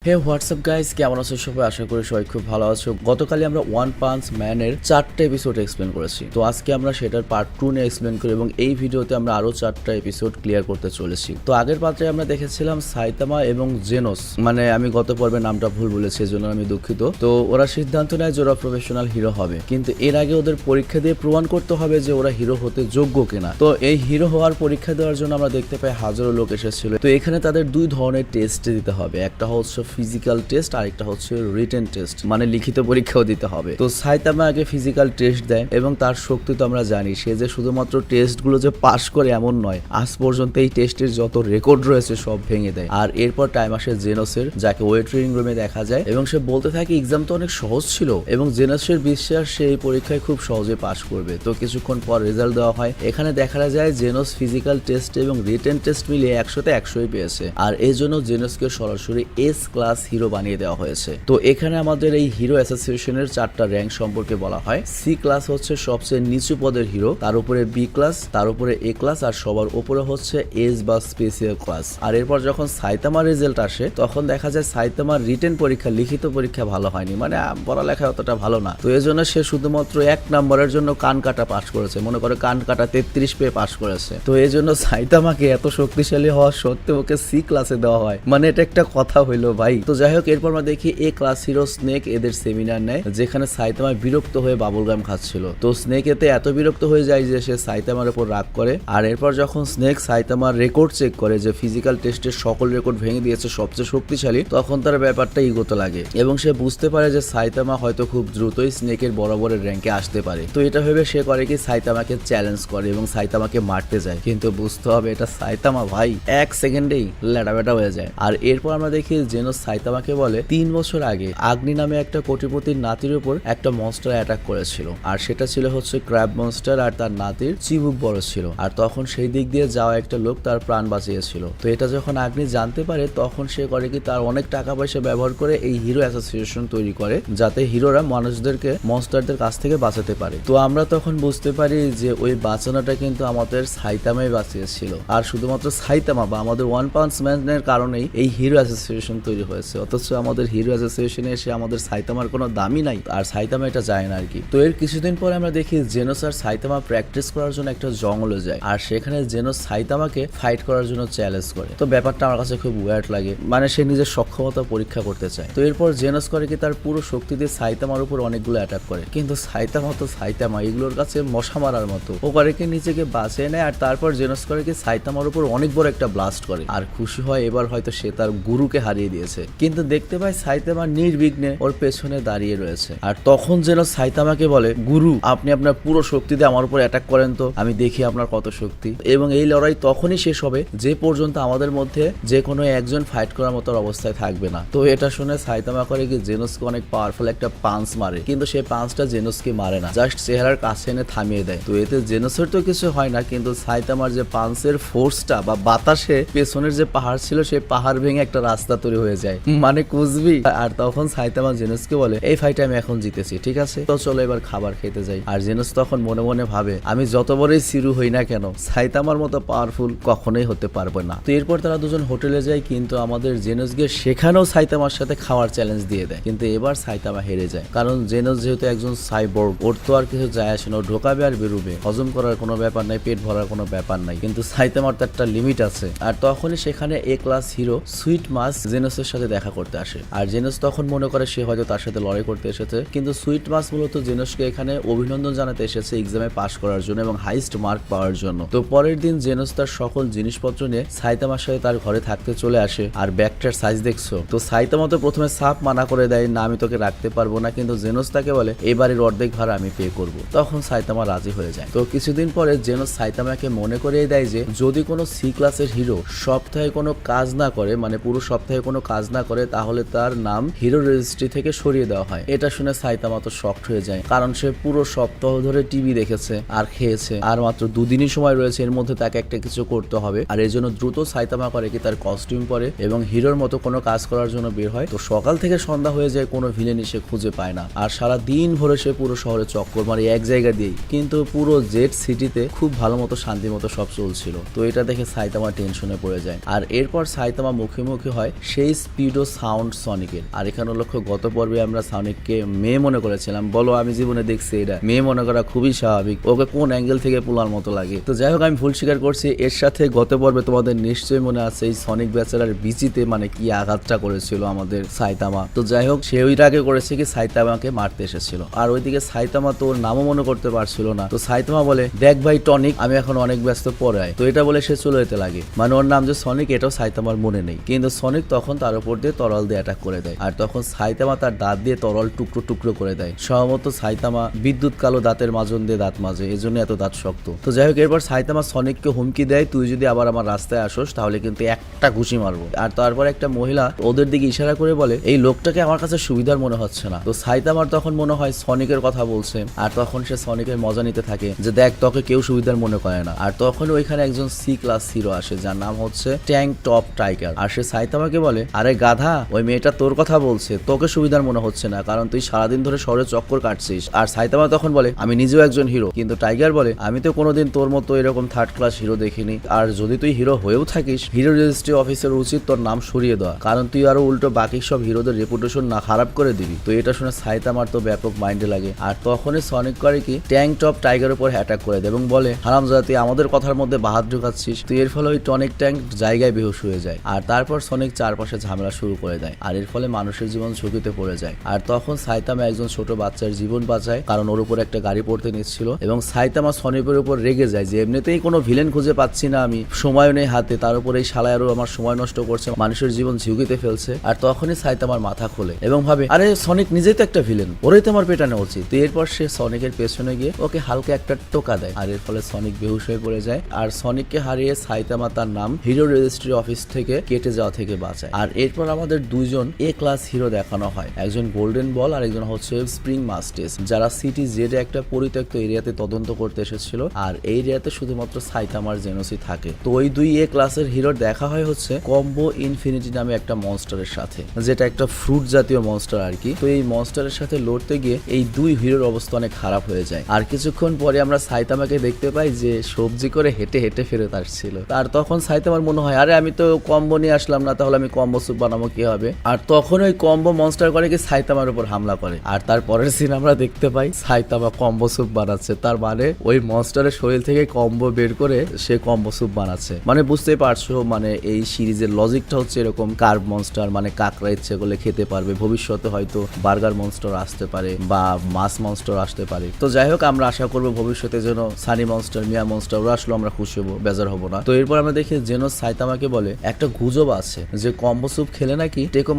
হে WhatsApp guys, কেমন আছো সবাই? আশা করি সবাই খুব ভালো আছো। গতকালই আমরা ওয়ান পাঞ্চ ম্যানের 4টা এপিসোড এক্সপ্লেন করেছি, তো আজকে আমরা সেটার পার্ট 2 নিয়ে এক্সপ্লেন করি এবং এই ভিডিওতে আমরা আরো 4টা এপিসোড ক্লিয়ার করতে চলেছি। তো আগের পার্টে আমরা দেখেছিলাম সাইতামা এবং জেনোস, মানে আমি গত পর্বে নামটা ভুল বলেছি, এজন্য আমি দুঃখিত। তো ওরা সিদ্ধান্ত নেয় যে ওরা প্রফেশনাল হিরো হবে, কিন্তু এর আগে ওদের পরীক্ষা দিয়ে প্রমাণ করতে হবে যে ওরা হিরো হতে যোগ্য কিনা। তো এই হিরো হওয়ার পরীক্ষা দেওয়ার জন্য আমরা দেখতে পাই হাজারো লোক এসেছিল। তো এখানে তাদের দুই ধরনের টেস্ট দিতে হবে, একটা হচ্ছে ফিজিক্যাল টেস্ট আর একটা হচ্ছে রিটেন টেস্ট, মানে লিখিত পরীক্ষাও দিতে হবে। তো সাইতামা আগে ফিজিক্যাল টেস্ট দেয় এবং তার শক্তি তো আমরা জানি, সে যে শুধুমাত্র টেস্ট গুলো যে পাস করে এমন নয়, আজ পর্যন্ত এই টেস্টের যত রেকর্ড রয়েছে সব ভেঙে দেয়। আর এরপর টাইম আসে জেনোসের, যাকে ওয়েটিং রুমে দেখা যায় এবং সে বলতে থাকে এক্সাম তো অনেক সহজ ছিল এবং জেনোসের বিশ্বাস সে এই পরীক্ষায় খুব সহজে পাস করবে। তো কিছুক্ষণ পর রেজাল্ট দেওয়া হয়, এখানে দেখা যায় জেনোস ফিজিক্যাল টেস্ট এবং রিটেন টেস্ট মিলিয়ে 100তে 100ই পেয়েছে, আর এই জন্য জেনোসকে সরাসরি এস ক্লাস হিরো বানিয়ে দেওয়া হয়েছে। তো এখানে আমাদের এই হিরো অ্যাসোসিয়েশনের 4টা র্যাঙ্ক সম্পর্কে বলা হয়। সি ক্লাস হচ্ছে সবচেয়ে নিচু পদের হিরো, তার উপরে বি ক্লাস, তার উপরে এ ক্লাস, আর সবার উপরে হচ্ছে এস বা স্পেশাল ক্লাস। আর এরপর যখন সাইতামার রেজাল্ট আসে তখন দেখা যায় সাইতামার রিটেন পরীক্ষা, লিখিত পরীক্ষা ভালো হয়নি, মানে পড়ালেখা অতটা ভালো না। তো এই জন্য সে শুধুমাত্র 1 নম্বরের জন্য কান কাটা পাস করেছে, মনে করে কান কাটা 33 পেয়ে পাস করেছে। তো এই জন্য সাইতামাকে এত শক্তিশালী হওয়া সত্ত্বেও ওকে সি ক্লাসে দেওয়া হয়, মানে এটা একটা কথা হইলো ভাই। তো যাই হোক, এরপর আমরা দেখি এ ক্লাস হিরো স্নেক এদের সেমিনার নেয়, যেখানে সাইতামা বিরক্ত হয়ে বাবুলগাম খাচ্ছিল। তো স্নেক এতে এত বিরক্ত হয়ে যায় যে সে সাইতামার উপর রাগ করে। আর এরপর যখন স্নেক সাইতামার রেকর্ড চেক করে যে ফিজিক্যাল টেস্টের সকল রেকর্ড ভেঙে দিয়েছে, সবচেয়ে শক্তিশালী, তখন তার ব্যাপারটা ইগোতে লাগে এবং সে বুঝতে পারে যে সাইতামা হয়তো খুব দ্রুতই স্নেকের বরাবরের র্যাঙ্কে আসতে পারে। তো এটা ভেবে সে করে কি সাইতামাকে চ্যালেঞ্জ করে এবং সাইতামাকে মারতে যায়, কিন্তু বুঝতে হবে এটা সাইতামা ভাই, 1 সেকেন্ডেই ল্যাটাবেটা হয়ে যায়। আর এরপর আমরা দেখি জেনোস সাইতামাকে বলে 3 বছর আগে আগ্নি নামে একটা কোটিপতির নাতির উপর একটা মনস্টার অ্যাটাক করেছিল, আর সেটা ছিল হচ্ছে ক্র্যাব মনস্টার, আর তার নাতির চিবুক বড় ছিল, আর তখন সেই দিক দিয়ে যাওয়া একটা লোক তার প্রাণ বাঁচিয়েছিল। তো এটা যখন আগ্নি জানতে পারে তখন সে করে কি তার অনেক টাকা পয়সা ব্যবহার করে এই হিরো অ্যাসোসিয়েশন তৈরি করে, যাতে হিরোরা মানুষদেরকে মনস্টারদের কাছ থেকে বাঁচাতে পারে। তো আমরা তখন বুঝতে পারি যে ওই বাঁচানোটা কিন্তু আমাদের সাইতামাই বাঁচিয়েছিল, আর শুধুমাত্র সাইতামা বা আমাদের ওয়ান পাঞ্চ ম্যানের কারণেই এই হিরো অ্যাসোসিয়েশন তৈরি হয়েছে। অথচ আমাদের হিরো অ্যাসোসিয়েশনে এসে আমাদের সাইতামার কোনো দামই নাই, আর সাইতামা এটা যায় না আর কি। তো এর কিছুদিন পরে আমরা দেখি জেনোস আর সাইতামা প্র্যাকটিস করার জন্য একটা জঙ্গলে যায়, আর সেখানে জেনোস সাইতামাকে ফাইট করার জন্য চ্যালেঞ্জ করে। তো ব্যাপারটা আমার কাছে খুব ওয়ার্ড লাগে, মানে সে নিজের সক্ষমতা পরীক্ষা করতে চায়। তো এরপর জেনোস করে কি তার পুরো শক্তি দিয়ে সাইতামার উপর অনেকগুলো অ্যাটাক করে, কিন্তু সাইতামা তো সাইতামা, এগুলোর কাছে মশা মারার মতো। ও করে কি নিজেকে বাঁচিয়ে নেয়, আর তারপর জেনোস করে কি সাইতামার উপর অনেক বড় একটা ব্লাস্ট করে, আর খুশি হয় এবার হয়তো সে তার গুরুকে হারিয়ে দিয়েছে। কিন্তু দেখতে পায় সাইতামা নির্বিঘ্নে ওর পেছনে দাঁড়িয়ে রয়েছে, আর তখন যেন সাইতামাকে বলে, গুরু আপনি আপনার পুরো শক্তি দিয়ে আমার উপর অ্যাটাক করেন তো আমি দেখি আপনার কত শক্তি। এবং এই লড়াই তখনই শেষ হবে যে পর্যন্ত আমাদের মধ্যে যে কোনো একজন ফাইট করার মতো অবস্থায় থাকবে না। তো এটা শুনে সাইতামা করে কি জেনোসকে অনেক পাওয়ারফুল একটা পাঞ্চ মারে, কিন্তু সেই পাঞ্চটা জেনোসকে মারে না, জাস্ট চেহারার কাছে এনে থামিয়ে দেয়। তো এতে জেনোসের তো কিছু হয় না, কিন্তু সাইতামার যে পাঞ্চের ফোর্সটা বা বাতাসে পেছনের যে পাহাড় ছিল সেই পাহাড় ভেঙে একটা রাস্তা তৈরি হয়ে যায়, মানে কুচবি। আর তখন সাইতামা জেনোসকে বলে, এই ফাইটে আমি এখন জিতেছি, ঠিক আছে তো চলো এবার খাবার খেতে যাই। আর জেনোস তখন মনে মনে ভাবে, আমি যত বড়ই সিরু হই না কেন সাইতামার মতো পাওয়ারফুল কখনোই হতে পারবে না। তো এরপর তারা দুজন হোটেলে যায়, কিন্তু আমাদের জেনোস গিয়ে সেখানেও সাইতামার সাথে খাওয়ার চ্যালেঞ্জ দিয়ে দেয়, কিন্তু এবার সাইতামা হেরে যায়, কারণ জেনোস যেহেতু একজন সাইবর্গ, ওর তো আর কিছু যায় আসে না, ঢোকাবে আর বেরোবে, হজম করার কোনো ব্যাপার নাই, পেট ভরার কোনো ব্যাপার নাই, কিন্তু সাইতামার তো একটা লিমিট আছে। আর তখনই সেখানে এ ক্লাস হিরো সুইট মাস জেনোসের সাথে দেখা করতে আসে, আর জেনোস তখন মনে করে সে হয়তো তার সাথে লড়াই করতে এসেছে, কিন্তু সুইট মাস মূলত জেনোসকে এখানে অভিনন্দন জানাতে এসেছে এক্সামে পাস করার জন্য এবং হাইস্ট মার্ক পাওয়ার জন্য। তো পরের দিন জেনোস তার সকল জিনিসপত্র নিয়ে সাইতামার সাথে তার ঘরে থাকতে চলে আসে। আর ব্যাগটার সাইজ দেখছো তো সাইতামা তো প্রথমে সাপ মানা করে দেয়, না আমি তোকে রাখতে পারবো না, কিন্তু জেনোস তাকে বলে এবারের অর্ধেক ভাড়া আমি পে করব। তখন সাইতামা রাজি হয়ে যায়। তো কিছুদিন পরে জেনোস সাইতামাকে মনে করিয়ে দেয় যে যদি কোনো সি ক্লাসের হিরো সপ্তাহে কোনো কাজ না করে, মানে পুরো সপ্তাহে কোনো কাজ না করে, তাহলে তার নাম হিরো রেজিস্ট্রি থেকে সরিয়ে দেওয়া হয়। এটা শুনে সাইতামা তো শকড হয়ে যায়, কারণ সে পুরো সপ্তাহ ধরে টিভি দেখেছে আর খেয়েছে, আর মাত্র 2 দিনই সময় রয়েছে, এর মধ্যে তাকে একটা কিছু করতে হবে। আর এই জন্য দ্রুত সাইতামা করে কি তার কস্টিউম পরে এবং হিরোর মতো কোনো কাজ করার জন্য বের হয়। তো সকাল থেকে সন্ধ্যা হয়ে যায়, কোনো ভিলেনই সে খুঁজে পায় না, আর সারা দিন ভরে সে পুরো শহরে চক্কর মারে এক জায়গা দিয়েই, কিন্তু পুরো জেড সিটিতে খুব ভালো মতো শান্তি মতো সব চলছিল। তো এটা দেখে সাইতামা টেনশনে পড়ে যায়। আর এরপর সাইতামা মুখোমুখি হয় সেই স্পিড ও সাউন্ড সনিকের। আর এখানে লক্ষ্য গত পর্বে আমরা সনিককে মেয়ে মনে করেছিলাম, বলো আমি জীবনে দেখছি এটা মেয়ে মনে করা খুবই স্বাভাবিক, ওকে কোন অ্যাঙ্গেল থেকে পোলার মতো লাগে। তো যাই হোক আমি ভুল স্বীকার করছি। এর সাথে গত পর্বে তোমাদের নিশ্চয়ই মনে আছে এই সনিক বেচারার বিচিতে মানে কি আঘাতটা করেছিল আমাদের সাইতামা। তো যাই হোক সে ওইটা আগে করেছে কি সাইতামাকে মারতে এসেছিল, আর ওইদিকে সাইতামা তো ওর নামও মনে করতে পারছিল না। তো সাইতামা বলে দেখ ভাই টনিক, আমি এখন অনেক ব্যস্ত, পরে আয়। তো এটা বলে সে চলে যেতে লাগে, মানে ওর নাম যে সনিক এটাও সাইতামার মনে নেই। কিন্তু সনিক তখন তার উপর দিয়ে তরল দিয়ে অ্যাটাক করে দেয়, আর তখন সাইতামা তার দাঁত দিয়ে তরল টুকরো টুকরো করে দেয়। সম্ভবত সাইতামা বিদ্যুৎ কালো দাঁতের মাজন দিয়ে দাঁত মাজে, এই জন্য এত দাঁত শক্ত। তো যাই হোক এরপর সাইতামা সনিককে হুমকি দেয়, তুই যদি আবার আমার রাস্তায় আসোস তাহলে কিন্তু একটা ঘুষি মারবো। আর তারপর একটা মহিলা ওদের দিকে ইশারা করে বলে এই লোকটাকে আমার কাছে সুবিধার মনে হচ্ছে না। তো সাইতামার তখন মনে হয় সনিকের কথা বলছে, আর তখন সে সনিকের মজা নিতে থাকে যে দেখ তোকে কেউ সুবিধার মনে করে না। আর তখন ওইখানে একজন সি ক্লাস হিরো আসে যার নাম হচ্ছে ট্যাঙ্ক টপ টাইগার। আর সে সাইতামাকে বলে আরে গাধা, ওই মেয়েটা তোর কথা বলছে, তোকে সুবিধার মনে হচ্ছে না কারণ তুই সারাদিন ধরে শহরে চক্কর কাটছিস। আর সাইতামা তখন বলে আমি নিজেও একজন হিরো। কিন্তু টাইগার বলে আমি তো কোনোদিন তোর মতো এরকম থার্ড ক্লাস হিরো দেখিনি, আর যদি তুই হিরো হয়েও থাকিস হিরো রেজিস্ট্রি অফিসের উচিত তোর নাম সরিয়ে দেওয়া, কারণ তুই আরো উল্টো বাকি সব হিরোদের রেপুটেশন না খারাপ করে দিবি। তো এটা শুনে সাইতামার তো ব্যাপক মাইন্ডে লাগে। আর তখনই সনিক করে কি ট্যাঙ্ক টপ টাইগার উপর অ্যাটাক করে দেয় এবং বলে হারামজাদা তুই আমাদের কথার মধ্যে বাহাত ঢুকাচ্ছিস। তুই এর ফলে ওই টনিক ট্যাঙ্ক জায়গায় বেহুশ হয়ে যায়। আর তারপর সনিক চারপাশে ঝামেলা শুরু করে দেয়, আর এর ফলে মানুষের জীবন ঝুঁকিতে পড়ে যায়। আর তখন সাইতামা একজন ছোট বাচ্চার জীবন বাঁচায়, কারণ ওর উপর একটা গাড়ি পড়তে নিচ্ছিল। এবং সাইতামা সনিকের উপর রেগে যায় যে এমনিতেই কোনো ভিলেন খুঁজে পাচ্ছি না, আমি সময় নেই হাতে, তার উপর এই শালায় আরো আমার সময় নষ্ট করছে, মানুষের জীবন ঝুঁকিতে ফেলছে। আর তখনই সাইতামার মাথা খোলে এবং ভাবে আরে সনিক নিজেই তো একটা ভিলেন, ওরাই তো আমার পেটানো উচিত। তো এরপর সে সনিকের পেছনে গিয়ে ওকে হালকা একটা টোকা দেয়, আর এর ফলে সনিক বেহুশ হয়ে পড়ে যায়। আর সনিককে হারিয়ে সাইতামা তার নাম হিরো রেজিস্ট্রি অফিস থেকে কেটে যাওয়া থেকে বাঁচায়। আর এরপর আমাদের দুইজন এ ক্লাস হিরো দেখানো হয়, একজন গোল্ডেন বল আর একজন হচ্ছে স্প্রিং মাস্টিস, যারা সিটি জেডে একটা পরিত্যক্ত এরিয়াতে তদন্ত করতে এসেছিল। আর এই এরিয়াতে শুধুমাত্র সাইতামার জেনোসি থাকে। তো ওই দুই এ ক্লাসের হিরোর দেখা হয় হচ্ছে কম্বো ইনফিনিটি নামে একটা মনস্টারের সাথে, যেটা একটা ফ্রুট জাতীয় মনস্টার আর কি। তো এই মনস্টারের সাথে লড়তে গিয়ে এই দুই হিরোর অবস্থা অনেক খারাপ হয়ে যায়। আর কিছুক্ষণ পরে আমরা সাইতামাকে দেখতে পাই যে সবজি করে হেঁটে হেঁটে ফেরত আসছিল। আর তখন সাইতামার মনে হয় আরে আমি তো কম্বো নিয়ে আসলাম না, তাহলে আমি কম্বো স্যুপ বানাবো কি হবে। আর তখন ওই কম্বো মনস্টার করে কি সাইতামার উপর হামলা করে। আর তার পরের সিন আমরা দেখতে পাই সাইতামা কম্বো স্যুপ বানাচ্ছে, তার মানে ওই মনস্টারের শরীর থেকে কম্বো বের করে সে কম্বো স্যুপ বানাচ্ছে। মানে বুঝতেই পারছো মানে এই সিরিজের লজিকটা হচ্ছে এরকম, কার্ভ মনস্টার মানে কাকড়া ইচ্ছে করলে খেতে পারবে, ভবিষ্যতে হয়তো বার্গার মনস্টার আসতে পারে বা মাছ মনস্টার আসতে পারে। তো যাই হোক আমরা আশা করবো ভবিষ্যতে যেন সানি মনস্টার মিয়া মনস্টার ওরা আসলে আমরা খুশি হবো, বেজার হবো না। তো এরপর আমরা দেখি যেন সাইতামাকে বলে একটা গুজব আছে যে কম্বো স্যুপ খেলে নাকি টেকো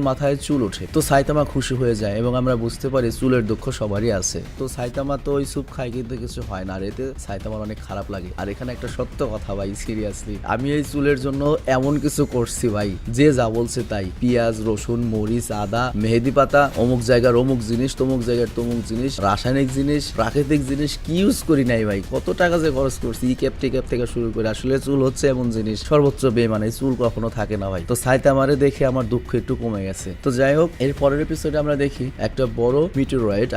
মাথায় চুল ওঠে। তো সাইতামা খুশি হয়ে যায় এবং আমরা বুঝতে পারি চুলের দুঃখ সবারই আছে। তো সাইতামা তো ওই স্যুপ খায় কিন্তু কিছু হয় না, আর এতে সাইতামার অনেক খারাপ লাগে। আর এখানে একটা সত্য কথা ভাই, সিরিয়াসলি আমি এই চুলের জন্য এমন কিছু করছি ভাই, যে যা বলছে তাই, পেঁয়াজ রসুন মরিচ আদা মেহেদি পাতা অমুক জায়গার অমুক জিনিস তমুক জায়গার তমুক জিনিস, রাসায়নিক জিনিস প্রাকৃতিক জিনিস কি ইউজ করি নাই ভাই, কত টাকা যে খরচ করছি ই ক্যাপ টিক্যাপ থেকে শুরু করে। আসলে চুল হচ্ছে এমন জিনিস সর্বোচ্চ বেমানে, চুল কখনো থাকে না ভাই। তো সাইতামারে দেখে আমার দুঃখ একটু কমে গেছে। তো যাই হোক এর পরের এপিসোডে আমরা দেখি একটা বড় মিটেরয়েড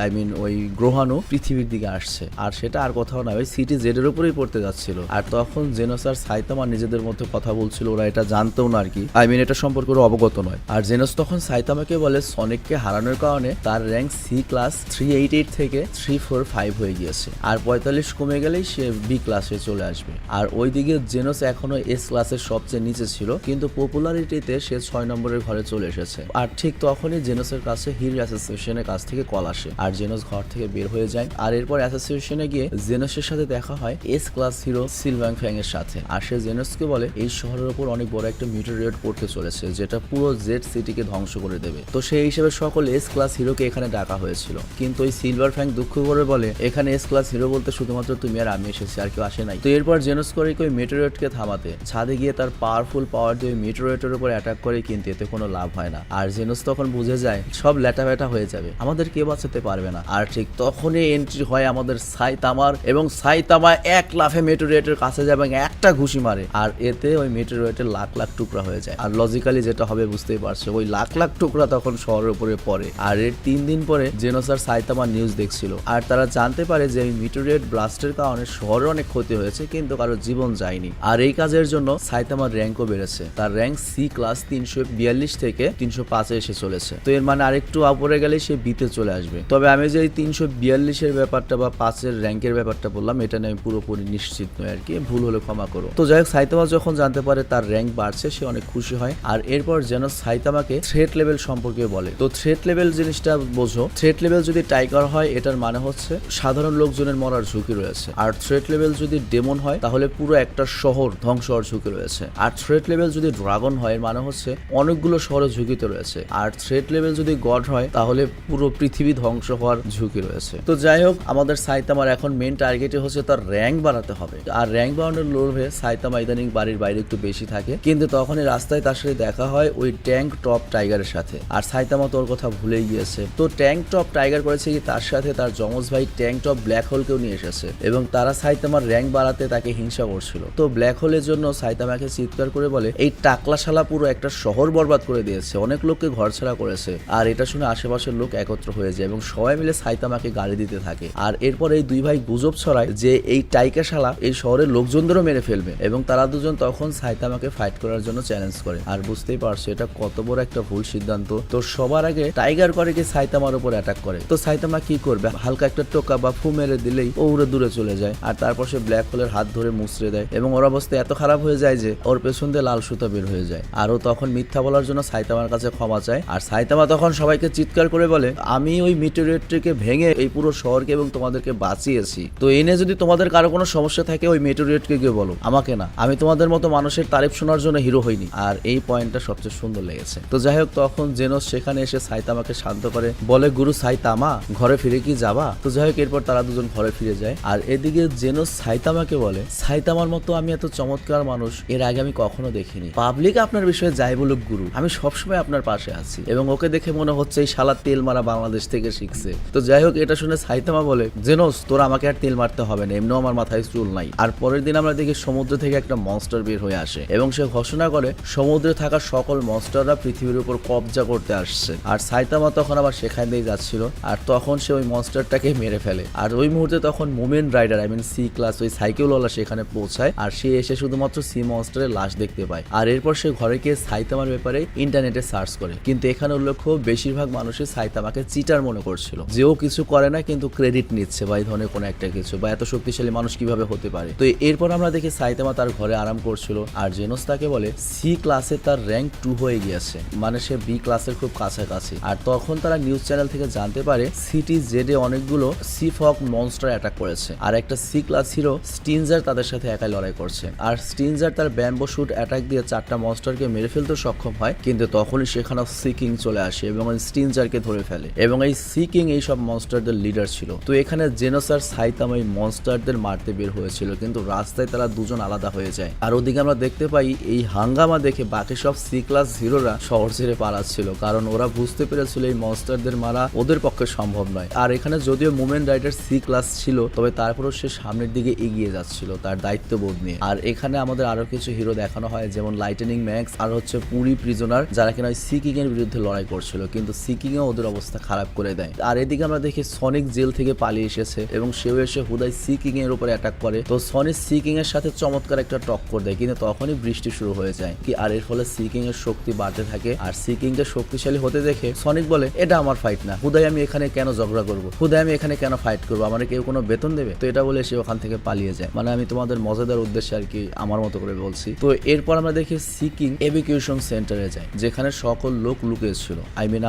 ওই গ্রহাণু পৃথিবীর দিকে আসছে, আর সেটা আর কোথাও না ওই সিটি জেড এর উপরেই পড়তে যাচ্ছিল। আর তখন জেনোস আর সাইতামা নিজেদের মধ্যে কথা বলছিল, ওরা এটা জানতেও না আর কি, এটা সম্পর্কে ওরা অবগত নয়। আর জেনোস তখন সাইতামাকে বলে সনিককে হারানোর কারণে তার র্যাঙ্ক সি ক্লাস 388 থেকে 345 হয়ে গিয়েছে, আর 45 কমে গেলেই সে বি ক্লাসে চলে আসবে। আর ওইদিকে জেনোস এখনো এস ক্লাসের সবচেয়ে নিচে ছিল, কিন্তু পপুলারিটিতে সে 6 নম্বরের ঘরে চলে এসেছে। আর ঠিক তখনই জেনোসের কাছে হিল অ্যাসোসিয়েশনের কাছ থেকে কল আসে, আর জেনোস ঘর থেকে বের হয়ে যায়। আর এরপর অ্যাসোসিয়েশনে গিয়ে জেনোসের সাথে দেখা হয় এস ক্লাস হিরো সিলভাং ফ্যাং এর সাথে। আর সে জেনোসকে বলে এই শহরের উপর অনেক বড় একটা মিটেরয়েড পড়তে চলেছে, যেটা পুরো জেড সিটিকে ধ্বংস করে দেবে। তো সেই হিসেবে সকল এস ক্লাস হিরোকে এখানে ডাকা হয়েছিল, কিন্তু ওই সিলভার ফ্যাং দুঃখ করে বলে এখানে এস ক্লাস হিরো বলতে শুধুমাত্র তুমি আর আমি এসেছি, আর কেউ আসে নাই। তো এরপর জেনোস করে ওই মিটেরয়েডকে থামাতে ছাদে গিয়ে তার পাওয়ারফুল পাওয়ার দিয়ে মিটেরয়েডের উপর অ্যাটাক করে, কিন্তু এতে কোনো লাভ হয় না। আর জেনোস তখন বুঝে যায় সব ল্যাটা ব্যাটা হয়ে যাবে, আমাদের কেউ বাঁচাতে পারবে না। আর ঠিক তখনই এন্ট্রি হয় আমাদের সাইতামার, এবং সাইতামা এক লাফে মিটেরয়েডের কাছে যায় এবং একটা ঘুষি মারে, আর এতে ওই মিটেরয়েডের লাখ লাখ টুকরা হয়ে যায়। আর লজিক্যালি যেটা হবে বুঝতেই পারছো, ওই লাখ লাখ টুকরা তখন শহরের উপরে পড়ে। আর এর 3 দিন পরে জেনোস আর সাইতামা নিউজ দেখছিল, আর তারা জানতে পারে যে এই মিটেরয়েড ব্লাস্টের কারণে শহরে অনেক ক্ষতি হয়েছে, কিন্তু কারো জীবন যায়নি। আর এই কাজের জন্য সাইতামার র্যাঙ্কও বেড়েছে, তার র্যাঙ্ক সি ক্লাস 342 থেকে 305 এসে চলেছে। তো এর মানে আরেকটু উপরে গেলে সে বিতে চলে আসবে। তবে আমি যে এই 342 এর ব্যাপারটা বা 5 এর র্যাঙ্কের ব্যাপারটা বললাম, এটা নিয়ে আমি পুরোপুরি নিশ্চিত নই আর কি, ভুল হলে ক্ষমা করো। তো যাই হোক, সাইতামা যখন জানতে পারে তার র্যাঙ্ক বাড়ছে, সে অনেক খুশি হয়। আর এরপর যেন সাইতামাকে থ্রেট লেভেল সম্পর্কে বলে। তো থ্রেট লেভেল জিনিসটা বোঝো, থ্রেট লেভেল যদি টাইগার হয় এটার মানে হচ্ছে সাধারণ লোকজনের মরার ঝুঁকি রয়েছে। আর থ্রেট লেভেল যদি ডেমন হয় তাহলে পুরো একটা শহর ধ্বংস হওয়ার ঝুঁকি রয়েছে। আর থ্রেট লেভেল যদি ড্রাগন হয় মানে হচ্ছে অনেকগুলো শহরের ঝুঁকিতে রয়েছে। আর থ্রেট লেভেল যদি গড হয় তাহলে পুরো পৃথিবী ধ্বংস হওয়ার ঝুঁকি রয়েছে। তো যাই হোক, আমাদের সাইতামার এখন মেন টার্গেটে হচ্ছে তার র্যাঙ্ক বাড়াতে হবে। আর র্যাঙ্ক বাড়ানোর লোভে সাইতামা ইদানিং বাড়ির বাইরে একটু বেশি থাকে, কিন্তু তখনই রাস্তায় তার সাথে দেখা হয় ওই ট্যাঙ্ক টপ টাইগারের সাথে। আর সাইতামা তোর কথা ভুলেই গিয়েছে। তো ট্যাঙ্ক টপ টাইগার করেছে কি তার সাথে তার যমজ ভাই ট্যাঙ্ক টপ ব্ল্যাক হোলকেও নিয়ে এসেছে এবং তারা সাইতামার র্যাঙ্ক বাড়াতে তাকে হিংসা করছিল। তো ব্ল্যাক হোলের জন্য সাইতামাকে চিৎকার করে বলে, এই টাকলাশালা পুরো একটা শহর বরবাদ করে দিয়েছে, অনেক লোককে ঘরছাড়া করেছে। আর এটা শুনে আশেপাশের লোক একত্র হয়ে যায় এবং সবাই মিলে সাইতামাকে গালি দিতে থাকে। আর এরপর এই দুই ভাই গুজব ছড়ায় যে এই টাইকাশালা এই শহরের লোকজনদেরও মেরে ফেলবে এবং তারা দুজন তখন সাইতামাকে ফাইট করার জন্য চ্যালেঞ্জ করে। আর বুঝতেই পারছো এটা কত বড় একটা ভুল সিদ্ধান্ত। তো সবার আগে টাইগার করে কি সাইতামার উপর অ্যাটাক করে। তো সাইতামা কি করবে, হালকা একটা টোকা বা ফু মেরে দিলেই ও উড়ে দূরে চলে যায়। আর তারপর সে ব্ল্যাক হোলের হাত ধরে মুচড়ে দেয় এবং ওর অবস্থা এত খারাপ হয়ে যায় যে ওর পেছন দিয়ে লাল সুতা বের হয়ে যায়। আর ও তখন মিথ্যা বলার জন্য সাইতামার কাছে ক্ষমা চায়। আর সাইতামা তখন সবাইকে চিৎকার করে বলে, আমি ওই মিটেরিয়টটিকে ভেঙে এই পুরো শহরকে এবং তোমাদেরকে বাঁচিয়েছি। তো এই নিয়ে যদি তোমাদের কারো কোনো সমস্যা থাকে ওই মেটেরিয়টকে গিয়ে বলো, আমাকে না। আমি তোমাদের মতো মানুষের তারিফ শোনার জন্য হিরো হইনি। আর এই পয়েন্টটা সবচেয়ে সুন্দর লেগেছে। তো যাই হোক, তখন জেনোস সেখানে এসে সাইতামাকে শান্ত করে বলে, গুরু সাইতামা ঘরে ফিরে কি যাবা? তো যাই হোক, এরপর তারা দুজন ঘরে ফিরে যায়। আর এদিকে জেনোস সাইতামাকে বলে, সাইতামার মতো আমি এত চমৎকার মানুষ এর আগে আমি কখনো দেখিনি। পাবলিক আপনার বিষয়ে যাই বলুক গুরু, আমি সবসময় আপনার পাশে আছি এবং ওকে দেখে মনে হচ্ছে এই শালা তেল মারা বাংলাদেশ থেকে শিখছে। তো যাই হোক, এটা শুনে সাইতামা বলে, জেনোস তোর আমাকে আর তেল মারতে হবে না, এমনিও আমার মাথায় চুল নাই। আর পরের দিন আমরা দেখি সমুদ্র থেকে একটা মনস্টার বের হয়ে আসে এবং সে ঘোষণা করে সমুদ্রে থাকা সকল মনস্টাররা পৃথিবীর উপর কবজা করতে আসছে। আর সাইতামা তখন আবার সেখান দিয়ে যাচ্ছিল আর তখন সে ওই মনস্টারটাকে মেরে ফেলে। আর ওই মুহূর্তে তখন মুমেন্ট রাইডার সি ক্লাস ওই সাইকেলওয়ালা সেখানে পৌঁছায় আর সে এসে শুধুমাত্র সি মনস্টারের লাশ দেখতে পায়। আর এরপর সে ঘরে গিয়ে সাইতামার ব্যাপারে ইন্টারনেটে সার্চ করে, কিন্তু এখানে উল্লেখ্য বেশিরভাগ মানুষই সাইতামাকে চিটার মনে করছিল, যে ও কিছু করে না কিন্তু ক্রেডিট নিচ্ছে বা এই ধরনের কোনো একটা কিছু, বা এত শক্তিশালী মানুষ কিভাবে হতে পারে। তো এরপর আমরা দেখি সাইতামা তার ঘরে আরাম করছিল আর জেনোস তাকে বলে সি ক্লাসে তার র্যাঙ্ক 2 হয়ে গিয়েছে, মানে সে বি ক্লাসের খুব কাছাকাছি। আর তখন তারা নিউজ চ্যানেল থেকে জানতে পারে সিটি জেডে অনেকগুলো সি ফক মনস্টার অ্যাটাক করেছে আর একটা সি ক্লাস হিরো স্টিনজার তাদের সাথে একাই লড়াই করছে। আর স্টিনজার তার ব্যাম্বো শুট অ্যাটাক দিয়ে 4টা মনস্টারকে মেরে ফেলতে সক্ষম হয়, কিন্তু তখনই সেখানে সি কিং চলে আসে এবং স্টিনজারকে ধরে ফেলে এবং এই সি কিং এই সব মনস্টারদের লিডার ছিল। তো এখানে জেনোস আর সাইতামা এই মনস্টারদের মারতে বের হয়েছিল, কিন্তু রাস্তায় তারা দুজন আলাদা হয়ে যায়। আর ওদিকে আমরা দেখতে পাই এই হাঙ্গামা দেখে বাকি সব সি ক্লাস হিরোরা শহর ছেড়ে পালাচ্ছিল, কারণ ওরা বুঝতে পেরেছিল এই মনস্টারদের মারা ওদের পক্ষে সম্ভব নয়। আর এখানে যদিও মুমেন্ট রাইডার সি ক্লাস ছিল, তবে তারপরও সে সামনের দিকে এগিয়ে যাচ্ছিল তার দায়িত্ববোধ নিয়ে। আর এখানে আমাদের আরো কিছু হিরো দেখানো হয়, যেমন লাইটেনিং ম্যাক্স আর হচ্ছে পুরি প্রিজনার, যারা কিনা ওই সি কিং এর বিরুদ্ধে লড়াই করছিল, কিন্তু সি কিং এ ওদের অবস্থা খারাপ করে দেয়। আর এদিকে আমরা দেখি সনিক জেল থেকে পালিয়ে এসেছে এবং সেও এসে হুদাই সি কিং এর উপরে অ্যাটাক করে। তো সনিক সি কিং এর সাথে চমৎকার একটা টক্কর দেয়, কিন্তু তখনই বৃষ্টি শুরু হয়ে যায় কি আর এর ফলে সি কিং এর শক্তি বাড়তে থাকে। আর সি কিং কে শক্তিশালী হতে দেখে সনিক বলে, এটা আমার ফাইট না, হুদাই আমি এখানে কেন ঝগড়া করবো, হুদাই আমি এখানে কেন ফাইট করবো, আমার কেউ কোনো বেতন দেবে? তো এটা বলে সে ওখান থেকে পালিয়ে যায়। মানে আমি তোমাদের মজাদার উদ্দেশ্যে আর কি আমার মতো করে বলছি। তো এরপর আমরা দেখি সি কিং এভিকিউশন সেন্টারে যায়, যেখানে সকল লোক লুকিয়েছিল।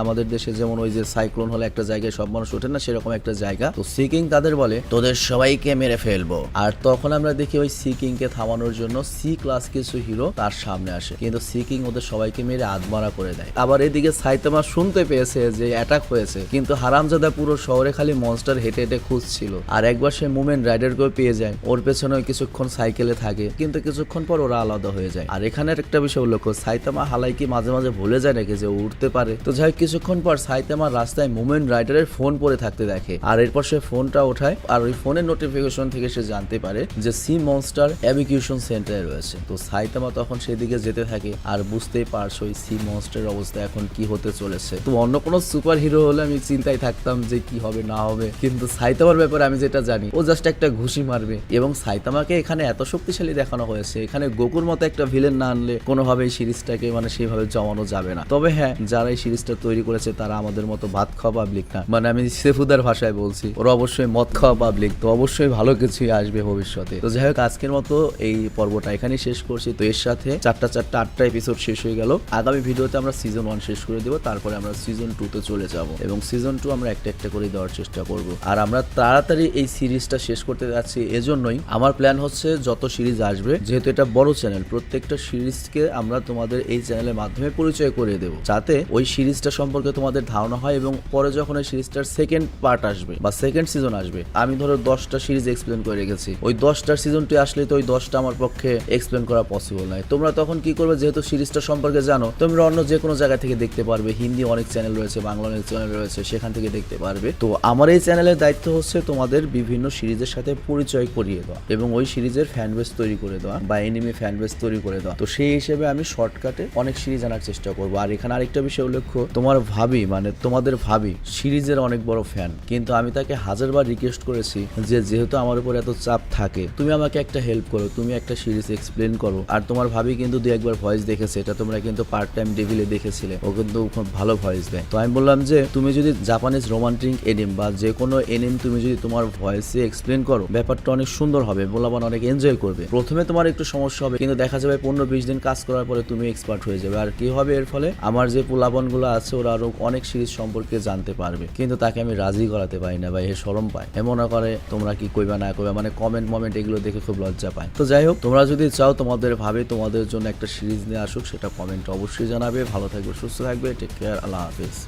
আমাদের দেশে যেমন ওই যে সাইক্লোন হলে একটা জায়গায় সব মানুষ ওঠে না, সেরকম একটা জায়গা। তো সি কিং তাদের বলে, তোদের সবাইকে মেরে ফেলবো। আর তখন আমরা দেখি ওই সি কিং কে থামানোর জন্য সি ক্লাস কিছু হিরো তার সামনে আসে, কিন্তু সি কিং ওদের সবাইকে মেরে আধমারা করে দেয়। আবার এদিকে সাইতামা শুনতে পেয়েছে যে অ্যাটাক হয়েছে, কিন্তু হারামজাদা পুরো শহরে খালি মনস্টার হেঁটে হেঁটে খুঁজছিল। আর একবার সে মুমেন্ট রাইডারকেও পেয়ে যায়, ওর পেছনে কিছুক্ষণ সাইকেলে থাকে, কিন্তু কিছুক্ষণ পর ওরা আলাদা হয়ে যায়। আর এখানে একটা বিষয় উল্লেখ্য, সাইতামা হালাই কি মাঝে মাঝে ভুলে যায় নাকি যে উঠতে পারে। তো যাই কিছুক্ষণ পর সাইতামা রাস্তায় মুমেন্ট রাইডারের ফোন পড়ে থাকতে দেখে, আর এরপর সে ফোনটা ওঠায় আর ওই ফোনের নোটিফিকেশন থেকে সে জানতে পারে যে সি মনস্টার এভিকিউশন সেন্টারে রয়েছে। তো সাইতামা তখন সেদিকে যেতে থাকে আর বুঝতেই পারছো ওই সি মনস্টারের অবস্থা এখন কি হতে চলেছে। তো অন্য কোনো সুপার হিরো হলে আমি চিন্তায় থাকতাম যে কি হবে না হবে, কিন্তু সাইতামার ব্যাপারে আমি যেটা জানি ও জাস্ট একটা ঘুষি মারবে। এবং সাইতামাকে এখানে এত শক্তিশালী দেখানো হয়েছে, এখানে গোকুর মতো একটা ভিলেন না আনলে কোনোভাবে এই সিরিজটাকে মানে সেইভাবে জমানো যাবে না। তবে হ্যাঁ, যারা এই সিরিজটা তৈরি করেছে তারা আমাদের মতো ভাত খাওয়া পাবলিক না, মানে আমি সেফুদার ভাষায় বলছি, ওরা অবশ্যই মদ খাওয়া পাবলিক, তো অবশ্যই ভালো কিছুই আসবে ভবিষ্যতে। তো যাই হোক, আজকের মতো এই পর্বটা এখানেই শেষ করছি। তো এর সাথে 8টা এপিসোড শেষ হয়ে গেল। আগামী ভিডিওতে আমরা সিজন 1 শেষ করে দেবো, তারপরে আমরা সিজন 2 তে চলে যাব এবং সিজন 2 আমরা একটা একটা করে দেওয়ার চেষ্টা করব। আর আমরা তাড়াতাড়ি এই সিরিজটা শেষ করতে যাচ্ছি, এজন্যই আমার প্ল্যান হচ্ছে যত সিরিজ আসবে, যেহেতু এটা বড় চ্যানেল, প্রত্যেকটা সিরিজকে আমরা তোমাদের এই চ্যানেলের মাধ্যমে পরিচয় করে দেবো, যাতে ওই সিরিজটা সম্পর্কে তোমাদের ধারণা হয় এবং পরে যখন ওই সিরিজটার সেকেন্ড পার্ট আসবে বা সেকেন্ড সিজন আসবে, আমি ধরো 10টা সিরিজ এক্সপ্লেন করে রেখেছি, ওই 10টার সিজনটি আসলে তো ওই 10টা আমার পক্ষে এক্সপ্লেন করা পসিবল নয়। তোমরা তখন কি করবে, যেহেতু সিরিজটা সম্পর্কে জানো, তোমরা অন্য যে কোনো জায়গা থেকে দেখতে পারবে, হিন্দি অনেক চ্যানেল রয়েছে, বাংলা অনেক চ্যানেল রয়েছে, সেখান থেকে দেখতে পারবে। তো আমার এই চ্যানেলের দায়িত্ব হচ্ছে তোমাদের বিভিন্ন সিরিজের সাথে পরিচয় করিয়ে দেওয়া এবং ওই সিরিজের ফ্যান বেস তৈরি করে দেওয়া বা এনিমি ফ্যান বেস তৈরি করে দেওয়া। তো সেই হিসেবে আমি শর্টকাটে অনেক সিরিজ আনার চেষ্টা করবো। আর এখানে আরেকটা বিষয় উল্লেখ্য, তোমার ভাবি, মানে তোমাদের ভাবি সিরিজের অনেক বড় ফ্যান, কিন্তু আমি তাকে হাজারবার রিকোয়েস্ট করেছি যে যেহেতু আমার উপর এত চাপ থাকে, তুমি আমাকে একটা হেল্প করো, তুমি একটা সিরিজ এক্সপ্লেন করো। আর তোমার ভাবি কিন্তু 2-1বার ভয়েস দেখেছে, এটা তোমরা কিন্তু পার্ট টাইম ডেভিলে দেখেছিলে, ও কিন্তু খুব ভালো ভয়েস দেয়। তো আমি বললাম যে তুমি যদি জাপানিজ রোমান্টিক এনিম বা যে কোনো এনিম তুমি যদি তোমার ভয়েসে এক্সপ্লেন করো, ব্যাপারটা অনেক সুন্দর হবে, বলাবান অনেক এনজয় করবে। প্রথমে তোমার একটু সমস্যা হবে, কিন্তু দেখা যাবে 15-20 দিন কাজ করার পরে তুমি এক্সপার্ট হয়ে যাবে। আর কি হবে এর ফলে, আমার যে পোলাবনগুলো আছে ওরা আরো অনেক সিরিজ সম্পর্কে জানতে পারবে, কিন্তু তাকে আমি রাজি করাতে পারি না, বা এ শরম পায়, এমন করে তোমরা কি কইবা না কইবা, মানে কমেন্ট এগুলো দেখে খুব লজ্জা পায়। তো যাই হোক, তোমরা যদি চাও তোমাদের ভাবে তোমাদের জন্য একটা সিরিজ নিয়ে আসুক, সেটা কমেন্ট অবশ্যই জানাবে। ভালো থাকবে, সুস্থ থাকবে, টেক কেয়ার, আল্লাহ হাফেজ।